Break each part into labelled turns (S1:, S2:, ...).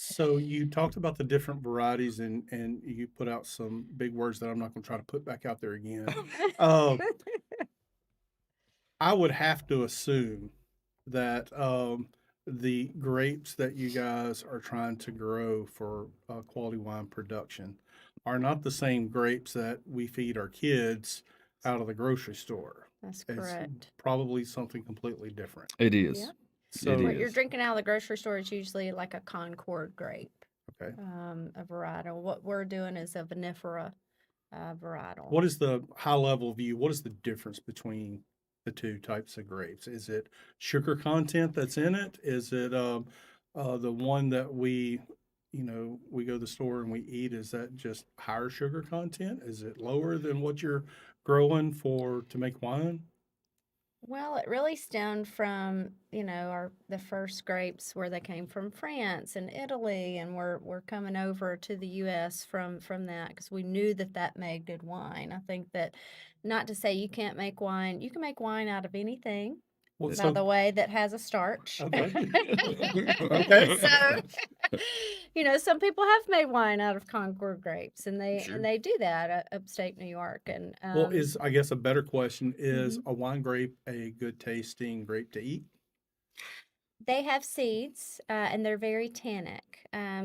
S1: So you talked about the different varieties and you put out some big words that I'm not going to try to put back out there again. Uh, I would have to assume that the grapes that you guys are trying to grow for quality wine production are not the same grapes that we feed our kids out of the grocery store.
S2: That's
S1: It's
S2: correct.
S1: probably something completely different.
S3: It is.
S2: Yep.
S3: It
S1: So,
S2: What you're
S3: is.
S2: drinking out of the grocery store is usually like a Concord grape,
S1: okay.
S2: a varietal. What we're doing is a vinifera varietal.
S1: What is the high level view? What is the difference between the two types of grapes? Is it sugar content that's in it? Is it the one that we go to the store and we eat? Is that just higher sugar content? Is it lower than what you're growing for to make wine?
S2: Well, it really stemmed from, the first grapes where they came from France and Italy, and we're coming over to the U.S. from that because we knew that that made good wine. I think that, not to say you can't make wine, you can make wine out of anything,
S1: Well,
S2: by
S1: so
S2: the way, that has a starch.
S1: okay, okay,
S2: So, some people have made wine out of Concord grapes, and they
S3: Sure.
S2: and they do that upstate New York, and
S1: well, is I guess a better question is
S2: mhm.
S1: a wine grape a good tasting grape to eat?
S2: They have seeds, and they're very tannic.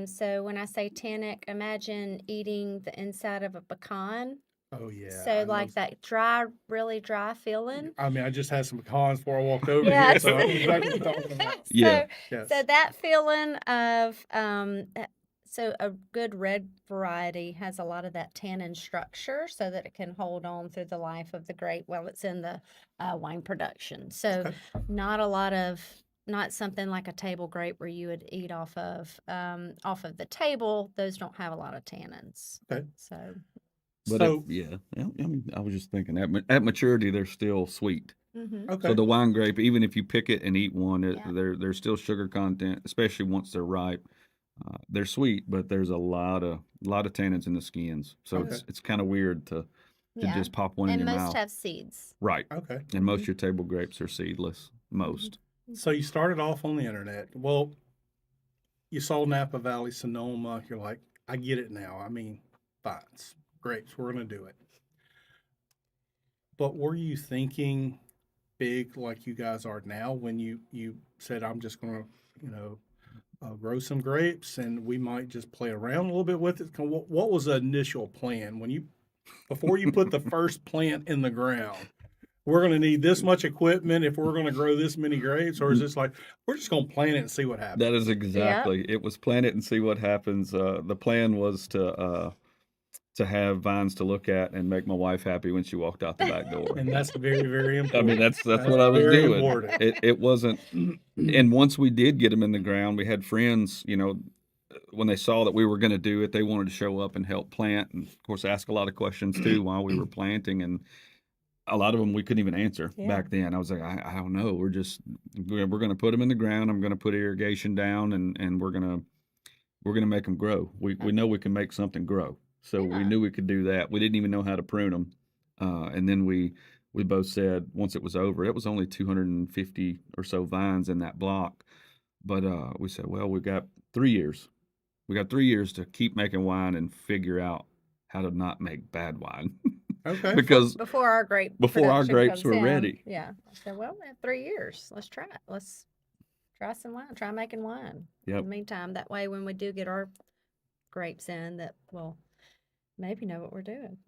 S2: So when I say tannic, imagine eating the inside of a pecan.
S1: Oh yeah,
S2: So
S1: I know.
S2: like that dry, really dry feeling.
S1: I mean, I just had some pecans before I walked over here,
S2: Yes.
S1: so I know exactly what you're talking about.
S3: Yeah.
S2: So
S1: Yes.
S2: so that feeling of so a good red variety has a lot of that tannin structure so that it can hold on through the life of the grape while it's in the wine production. So
S1: Okay.
S2: not something like a table grape where you would eat off of the table. Those don't have a lot of tannins.
S1: Okay.
S2: So
S3: But
S1: So,
S3: yeah, I mean, I was just thinking at maturity they're still sweet.
S2: mhm.
S3: So
S1: okay.
S3: the wine grape, even if you pick it and eat one,
S2: Yeah.
S3: there's still sugar content, especially once they're ripe. They're sweet, but there's a lot of tannins in the skins, so
S1: Okay.
S3: it's kind of weird to
S2: Yeah.
S3: just pop one in
S2: And
S3: your
S2: most
S3: mouth.
S2: have seeds.
S3: Right,
S1: Okay.
S3: and most
S2: Mhm.
S3: of your table grapes are seedless.
S2: Mhm.
S3: Most.
S1: So you started off on the internet. Well, you saw Napa Valley, Sonoma. You're like, I get it now. I mean, vines, grapes. We're gonna do it. But were you thinking big like you guys are now when you said I'm just gonna, you know, grow some grapes and we might just play around a little bit with it? What was the initial plan when you before you put the first plant in the ground? We're going to need this much equipment if we're going to grow this many grapes, or is this like we're just going to plant it and see what
S3: That
S1: happens?
S3: is
S2: Yep.
S3: exactly. It was plant it and see what happens. The plan was to have vines to look at and make my wife happy when she walked out the back door.
S1: And that's very, very
S3: I mean,
S1: important.
S3: that's
S1: That's
S3: what I was
S1: very
S3: doing.
S1: important.
S3: It wasn't. And once we did get them in the ground, we had friends. When they saw that we were going to do it, they wanted to show up and help plant, and of course, ask a lot of questions too while we were planting. And a lot of them we couldn't even answer
S2: Yeah.
S3: back then. I was like, I don't know. We're going to put them in the ground. I'm going to put irrigation down, and we're gonna make them grow. We know we can make something grow, so we
S2: Yeah.
S3: knew we could do that. We didn't even know how to prune them, and then we both said once it was over, it was only 250 or so vines in that block, but we said, well, we got 3 years. We got 3 years to keep making wine and figure out how to not make bad wine,
S1: Okay.
S3: because
S2: Before our grape
S3: before our
S2: production
S3: grapes
S2: comes
S3: were
S2: in.
S3: ready.
S2: Yeah. I said, well, we have 3 years. Let's try it. Let's try some wine. Try making wine. In
S3: Yep.
S2: the meantime, that way when we do get our grapes in, that we'll maybe know what we're doing.